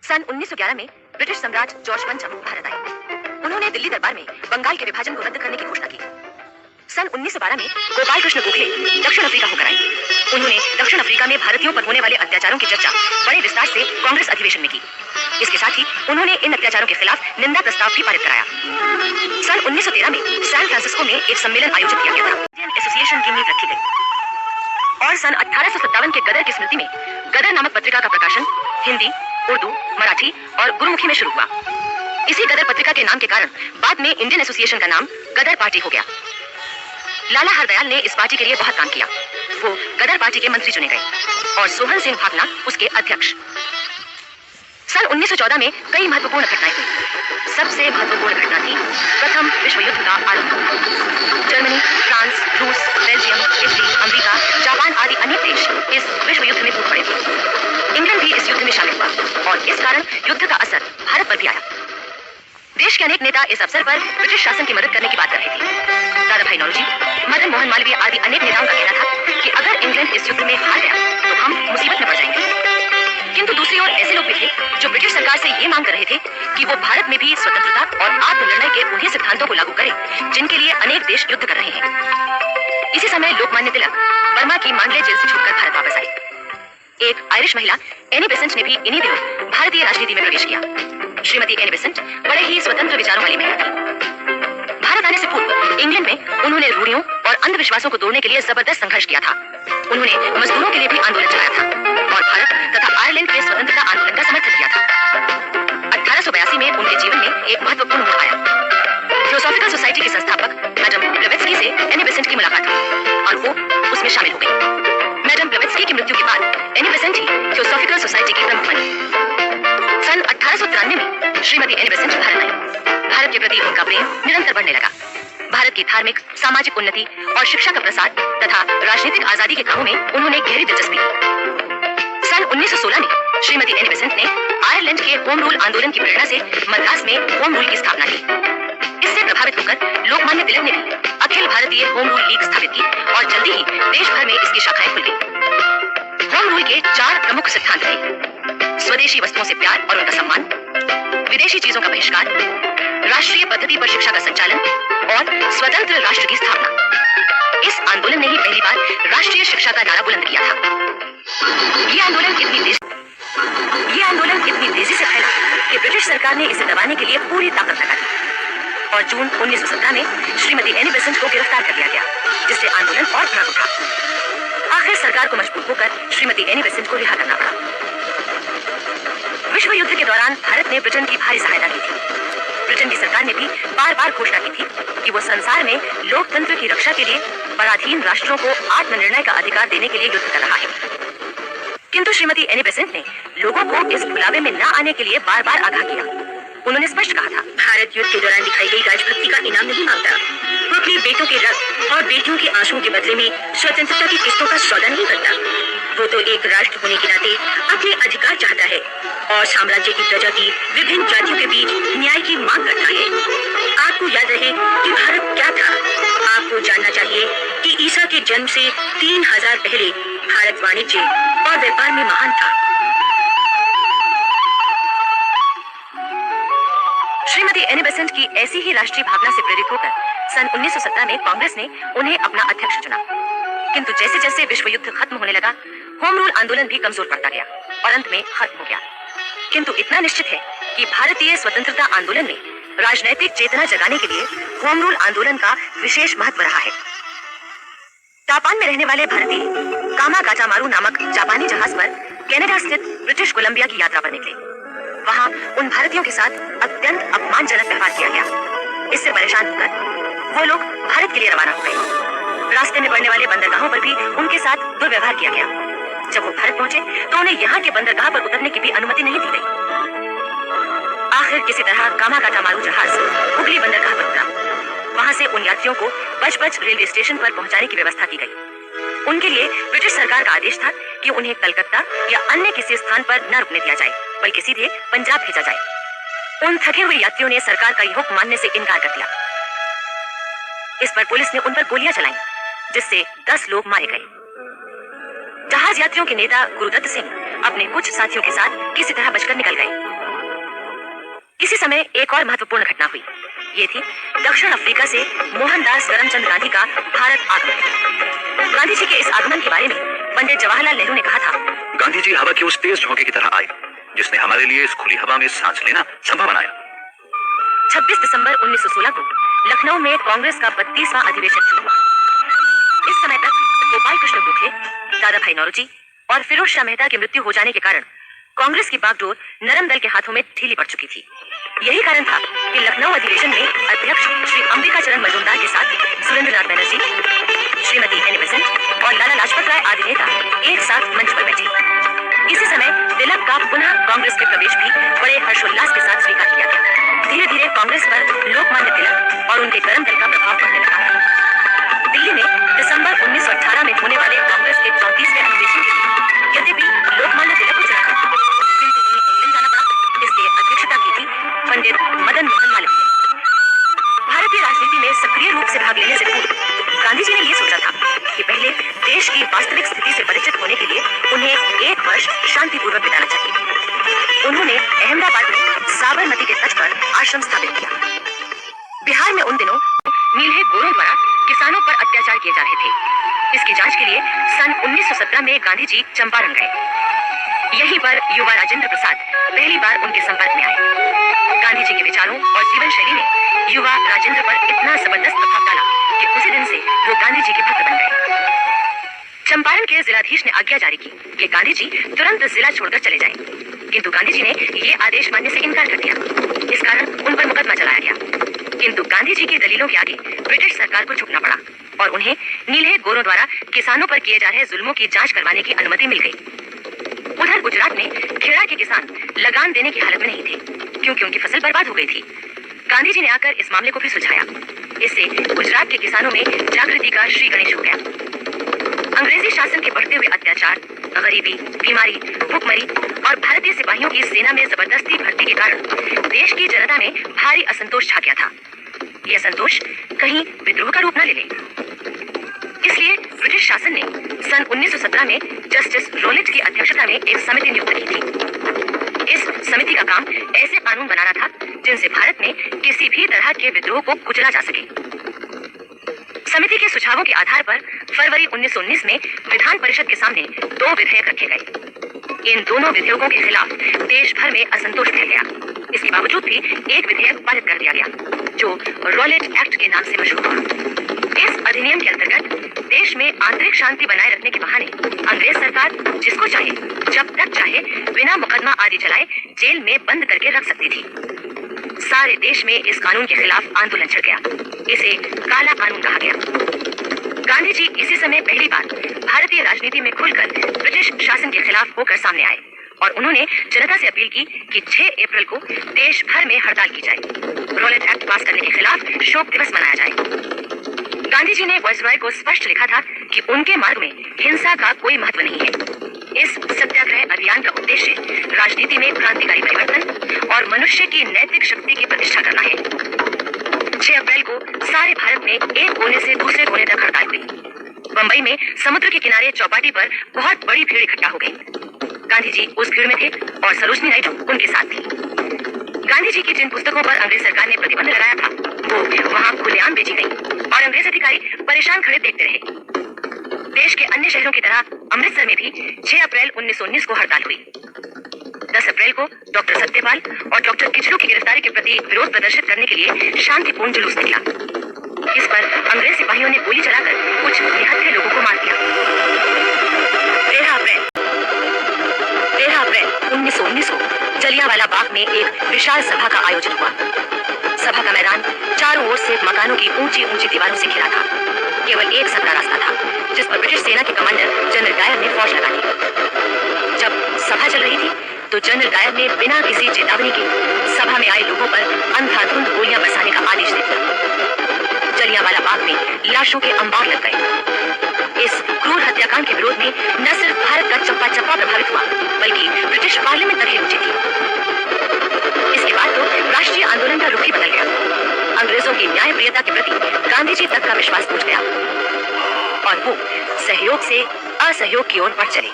सन 1911 में ब्रिटिश सम्राट जॉर्ज पंचम भारत आए। उन्होंने दिल्ली दरबार में बंगाल के विभाजन को रद्द करने की घोषणा की। सन 1912 में गोपाल कृष्ण गोखले दक्षिण अफ्रीका होकर आए। उन्होंने दक्षिण अफ्रीका में भारतीयों पर होने वाले अत्याचारों की चर्चा बड़े विस्तार से कांग्रेस अधिवेशन में की। इसके साथ ही उन्होंने इन अत्याचारों के खिलाफ निंदा प्रस्ताव भी पारित कराया। सन 1913 में सैन फ्रांसिस्को में एक सम्मेलन आयोजित किया गया था। इंडियन एसोसिएशन की नींव रखी गई और सन 1857 के गदर की स्मृति में गदर नामक पत्रिका का प्रकाशन हिंदी, उर्दू, मराठी और गुरुमुखी में शुरू हुआ। इसी गदर पत्रिका के नाम के कारण बाद में इंडियन एसोसिएशन का नाम गदर पार्टी हो गया। लाला हरदयाल ने इस पार्टी के लिए बहुत काम किया। वो गदर पार्टी के मंत्री चुने गए और सोहन सिंह भाभना उसके अध्यक्ष। सन 1914 में कई महत्वपूर्ण घटनाएं हुई। सबसे महत्वपूर्ण घटना थी प्रथम विश्व युद्ध का आरंभ। जर्मनी, फ्रांस, रूस, बेल्जियम, इटली, अमेरिका, जापान आदि अनेक देश इस विश्व युद्ध में टूट पड़े थे। इंग्लैंड भी इस युद्ध में शामिल हुआ और इस कारण युद्ध का असर भारत पर भी आया। देश के अनेक नेता इस अवसर पर ब्रिटिश शासन की मदद करने की बात कर रहे थे। दादा भाई नौरोजी, मदन मोहन मालवीय आदि अनेक नेताओं का कहना था कि अगर इंग्लैंड इस युद्ध में हार गया तो हम मुसीबत में पड़ जाएंगे। किंतु दूसरी ओर ऐसे लोग भी थे जो ब्रिटिश सरकार से ये मांग कर रहे थे कि वो भारत में भी स्वतंत्रता और आत्मनिर्णय के उन्हीं सिद्धांतों को लागू करे जिनके लिए अनेक देश युद्ध कर रहे हैं। इसी समय लोकमान्य तिलक बर्मा की मांडले जेल से छूटकर भारत वापस आए। एक आयरिश महिला एनी बेसेंट ने भी इन्हीं दिनों भारतीय राजनीति में प्रवेश किया। श्रीमती एनी बेसेंट बड़े ही स्वतंत्र विचारों वाली महिला थी। भारत आने से पूर्व इंग्लैंड में उन्होंने रूढ़ियों और अंधविश्वासों को तोड़ने के लिए जबरदस्त संघर्ष किया था। उन्होंने मजदूरों के लिए भी आंदोलन चलाया था और भारत तथा आयरलैंड के स्वतंत्रता आंदोलन का समर्थन किया था। 1882 में उनके जीवन में एक महत्वपूर्ण मोड़ आया। थियोसॉफिकल सोसाइटी की संस्थापक मैडम ब्लेवेट्स्की से एनी बेसेंट की मुलाकात हुई और वो उसमें शामिल हो गई। मैडम ब्लेवेट्स्की की मृत्यु के बाद एनी बेसेंट ही थियोसॉफिकल सोसाइटी की प्रमुख बनी। सन 1893 में श्रीमती एनी बेसेंट भारत आई। भारत के प्रति उनका प्रेम निरंतर बढ़ने लगा। भारत की धार्मिक, सामाजिक उन्नति और शिक्षा का प्रसार तथा राजनीतिक आजादी के कामों में उन्होंने गहरी दिलचस्पी ली। सन 1916 में श्रीमती एनी बेसेंट ने आयरलैंड के होम रूल आंदोलन की प्रेरणा से मद्रास में होम रूल की स्थापना की। इससे प्रभावित होकर लोकमान्य तिलक ने भी Akhil Bharatiya home rule league स्थापित की और जल्दी ही देश भर में इसकी शाखाएं खुल गई। होम रूल के 4 प्रमुख सिद्धांत थे: स्वदेशी वस्तुओं से प्यार और उनका सम्मान, विदेशी चीजों का बहिष्कार, राष्ट्रीय पद्धति पर शिक्षा का संचालन और स्वतंत्र राष्ट्र की स्थापना। इस आंदोलन ने ही पहली बार राष्ट्रीय शिक्षा का नारा बुलंद किया था। ये आंदोलन इतनी तेजी से फैला कि ब्रिटिश सरकार ने इसे दबाने के लिए पूरी ताकत लगा दी और जून 1917 में श्रीमती एनी बेसेंट को गिरफ्तार कर लिया गया, जिससे आंदोलन और भड़क उठा। आखिर सरकार को मजबूर होकर श्रीमती एनी बेसेंट को रिहा करना पड़ा। विश्व युद्ध के दौरान भारत ने ब्रिटेन की भारी सहायता की थी। ब्रिटेन की सरकार ने भी बार बार घोषणा की थी कि वो संसार में लोकतंत्र की रक्षा के लिए पराधीन राष्ट्रों को आत्मनिर्णय का अधिकार देने के लिए युद्ध कर रहा है। किंतु श्रीमती एनी बेसेंट ने लोगों को इस बुलावे में न आने के लिए बार बार आगाह किया। उन्होंने स्पष्ट कहा था, भारत युद्ध के दौरान दिखाई गई राजभक्ति का इनाम नहीं मांगता। वो अपने बेटों के रक्त और बेटियों के आंसुओं के बदले में स्वतंत्रता की किस्तों का सौदा नहीं करता। वो तो एक राष्ट्र होने के नाते अपने अधिकार चाहता है और साम्राज्य की प्रजा की विभिन्न जातियों के बीच न्याय की मांग करता है। आपको याद रहे कि भारत क्या था। आपको जानना चाहिए कि ईसा के जन्म से 3000 पहले भारत वाणिज्य और व्यापार में महान था। श्रीमती एनी बेसेंट की ऐसी ही राष्ट्रीय भावना से प्रेरित होकर सन 1917 में कांग्रेस ने उन्हें अपना अध्यक्ष चुना। किंतु जैसे जैसे विश्व युद्ध खत्म होने लगा, होम रूल आंदोलन भी कमजोर पड़ता गया और अंत में खत्म हो गया। किंतु इतना निश्चित है कि भारतीय स्वतंत्रता आंदोलन में राजनैतिक चेतना जगाने के लिए होम रूल आंदोलन का विशेष महत्व रहा है। जापान में रहने वाले भारतीय कामा काचामारू नामक जापानी जहाज पर कनाडा स्थित ब्रिटिश कोलंबिया की यात्रा पर निकले। वहां उन भारतीयों के साथ अत्यंत अपमानजनक व्यवहार किया गया। इससे परेशान होकर वो लोग भारत के लिए रवाना हो गए। रास्ते में पड़ने वाले बंदरगाहों पर भी उनके साथ दुर्व्यवहार किया गया। जब वो भारत पहुंचे तो उन्हें यहाँ के बंदरगाह पर उतरने की भी अनुमति नहीं दी गई। आखिर किसी तरह कामा काचामारू जहाज हुगली बंदरगाह पर उतरा। वहां से उन यात्रियों को बच रेलवे स्टेशन पर पहुंचाने की व्यवस्था की गई। उनके लिए ब्रिटिश सरकार का आदेश था कि उन्हें कलकत्ता या अन्य किसी स्थान पर न रुकने दिया जाए, बल्कि सीधे पंजाब भेजा जाए। उन थके हुए यात्रियों ने सरकार का यह हुक्म मानने से इनकार कर दिया। इस पर पुलिस ने उन पर गोलियां चलाई, जिससे 10 लोग मारे गए। जहाज यात्रियों के नेता गुरुदत्त सिंह अपने कुछ साथियों के साथ किसी तरह बचकर निकल गए। इसी समय एक और महत्वपूर्ण घटना हुई। ये थी दक्षिण अफ्रीका से मोहनदास करमचंद गांधी का भारत आगमन। गांधी जी के इस आगमन के बारे में पंडित जवाहरलाल नेहरू ने कहा था, गांधी जी हवा की उस तेज झोंके की तरह आए जिसने हमारे लिए इस खुली हवा में सांस लेना संभव बनाया। 26 दिसंबर 1916 को लखनऊ में कांग्रेस का 32वां अधिवेशन शुरू हुआ। इस समय तक गोपाल कृष्ण गोखले, दादा भाई नौरोजी और फिरोज शाह मेहता की मृत्यु हो जाने के कारण कांग्रेस की बागडोर नरम दल के हाथों में ढीली पड़ चुकी थी। यही कारण था कि लखनऊ अधिवेशन में अध्यक्ष श्री अंबिका चरण मजूमदार के साथ सुरेंद्रनाथ बनर्जी, श्रीमती एनी बेसेंट और लाला लाजपत राय आदि नेता एक साथ मंच पर बैठे। इसी समय तिलक का पुनः कांग्रेस में प्रवेश भी बड़े हर्षोल्लास के साथ स्वीकार किया गया। धीरे धीरे कांग्रेस पर लोकमान्य तिलक और उनके करम दल का प्रभाव पड़ने लगा। दिल्ली में दिसंबर 1918 में होने वाले कांग्रेस के 34वें अधिवेशन के लिए यद्यपि लोकमान्य तिलक को चुना था, किंतु उन्हें इंग्लैंड जाना पड़ा, इसलिए अध्यक्षता की थी पंडित मदन मोहन मालवीय ने। भारतीय राजनीति में सक्रिय रूप से भाग लेने से पूर्व गांधी जी ने यह सोचा था कि पहले देश की वास्तविक स्थिति से परिचित होने के लिए उन्हें एक वर्ष शांतिपूर्वक बिताना चाहिए। उन्होंने अहमदाबाद में साबरमती के तट पर आश्रम स्थापित किया। बिहार में उन दिनों नीलहे गोरों द्वारा किसानों पर अत्याचार किए जा रहे थे। इसकी जांच के लिए सन 1917 में गांधी जी चंपारण गए। यहीं पर युवा राजेंद्र प्रसाद पहली बार उनके संपर्क में आए। गांधी जी के विचारों और जीवन शैली ने युवा राजेंद्र पर इतना जबरदस्त प्रभाव डाला कि उसी दिन से वो गांधी जी के भक्त बन गए। चंपारण के जिलाधीश ने आज्ञा जारी की कि गांधी जी तुरंत जिला छोड़कर चले जाएं, किंतु गांधी जी ने ये आदेश मानने से इनकार कर दिया। इस कारण उन पर मुकदमा चलाया गया, किंतु गांधी जी की दलीलों के आगे ब्रिटिश सरकार को झुकना पड़ा और उन्हें नीलहे गोरों द्वारा किसानों पर किए जा रहे जुल्मों की जांच करवाने की अनुमति मिल गई। उधर गुजरात में खेड़ा के किसान लगान देने की हालत में नहीं थे, क्योंकि उनकी फसल बर्बाद हो गई थी। गांधी जी ने आकर इस मामले को भी सुलझाया। इससे गुजरात के किसानों में जागृति का श्री गणेश हो गया। अंग्रेजी शासन के बढ़ते हुए अत्याचार, गरीबी, बीमारी, भूखमरी और भारतीय सिपाहियों की सेना में जबरदस्ती भर्ती के कारण देश की जनता में भारी असंतोष छा गया था। यह असंतोष कहीं विद्रोह का रूप न ले ले, इसलिए ब्रिटिश शासन ने सन 1917 में जस्टिस रोलेट की अध्यक्षता में एक समिति नियुक्त की थी। इस समिति का काम ऐसे कानून बनाना था जिनसे भारत में किसी भी तरह के विद्रोह को कुचला जा सके। समिति के सुझावों के आधार पर फरवरी 1919 में विधान परिषद के सामने 2 विधेयक रखे गए। इन दोनों विधेयकों के खिलाफ देश भर में असंतोष फैल गया। इसके बावजूद भी एक विधेयक पारित कर दिया गया, जो रोलेट एक्ट के नाम से मशहूर हुआ। इस अधिनियम के अंतर्गत देश में आंतरिक शांति बनाए रखने के बहाने अंग्रेज सरकार जिसको चाहे जब तक चाहे बिना मुकदमा आदि चलाए जेल में बंद करके रख सकती थी। सारे देश में इस कानून के खिलाफ आंदोलन छिड़ गया। इसे काला कानून कहा गया। गांधी जी इसी समय पहली बार भारतीय राजनीति में खुलकर ब्रिटिश शासन के खिलाफ होकर सामने आए और उन्होंने जनता से अपील की कि 6 अप्रैल को देश भर में हड़ताल की जाए, रोलेट एक्ट पास करने के खिलाफ शोक दिवस मनाया जाए। गांधी जी ने वायसरॉय को स्पष्ट लिखा था कि उनके मार्ग में हिंसा का कोई महत्व नहीं है। इस सत्याग्रह अभियान का उद्देश्य राजनीति में क्रांतिकारी परिवर्तन और मनुष्य की नैतिक शक्ति की प्रतिष्ठा करना है। 6 अप्रैल को सारे भारत में एक कोने से दूसरे कोने तक हड़ताल हुई। बंबई में समुद्र के किनारे चौपाटी पर बहुत बड़ी भीड़ इकट्ठा हो गई। गांधी जी उस भीड़ में थे और सरोजनी नायडू उनके साथ थी। गांधी जी की जिन पुस्तकों पर अंग्रेज सरकार ने प्रतिबंध लगाया था वो वहां खुलेआम बेची गई और अंग्रेज अधिकारी परेशान खड़े देखते रहे। देश के अन्य शहरों की तरह अमृतसर में भी 6 अप्रैल 1919 को हड़ताल हुई। 10 अप्रैल को डॉक्टर सत्यपाल और डॉक्टर किचलू की गिरफ्तारी के प्रति विरोध प्रदर्शित करने के लिए शांतिपूर्ण जुलूस निकला। इस पर अंग्रेज सिपाहियों ने गोली चलाकर कुछ निहत्थे लोगों को मार दिया। 13 अप्रैल 1919 को जलियांवाला बाग में एक विशाल सभा का आयोजन हुआ। सभा का मैदान चारों ओर से मकानों की ऊंची ऊंची दीवारों से घिरा था। केवल एक सकरा रास्ता था जिस पर ब्रिटिश सेना के कमांडर जनरल डायर ने फौज लगा दी। जब सभा चल रही थी तो जनरल डायर ने बिना किसी चेतावनी के सभा में आए लोगों पर अंधाधुंध गोलियां बरसाने का आदेश दे दिया। जलियांवाला बाग में लाशों के अंबार लग गए। इस क्रूर हत्याकांड के विरोध में न सिर्फ भारत का चप्पा चप्पा प्रभावित हुआ बल्कि ब्रिटिश पार्लियामेंट तक ही पहुंची थी। इसके बाद तो राष्ट्रीय आंदोलन का रुख ही बदल गया। अंग्रेजों की न्यायप्रियता के प्रति गांधी जी तक का विश्वास टूट गया और वो सहयोग से असहयोग की ओर बढ़ चले।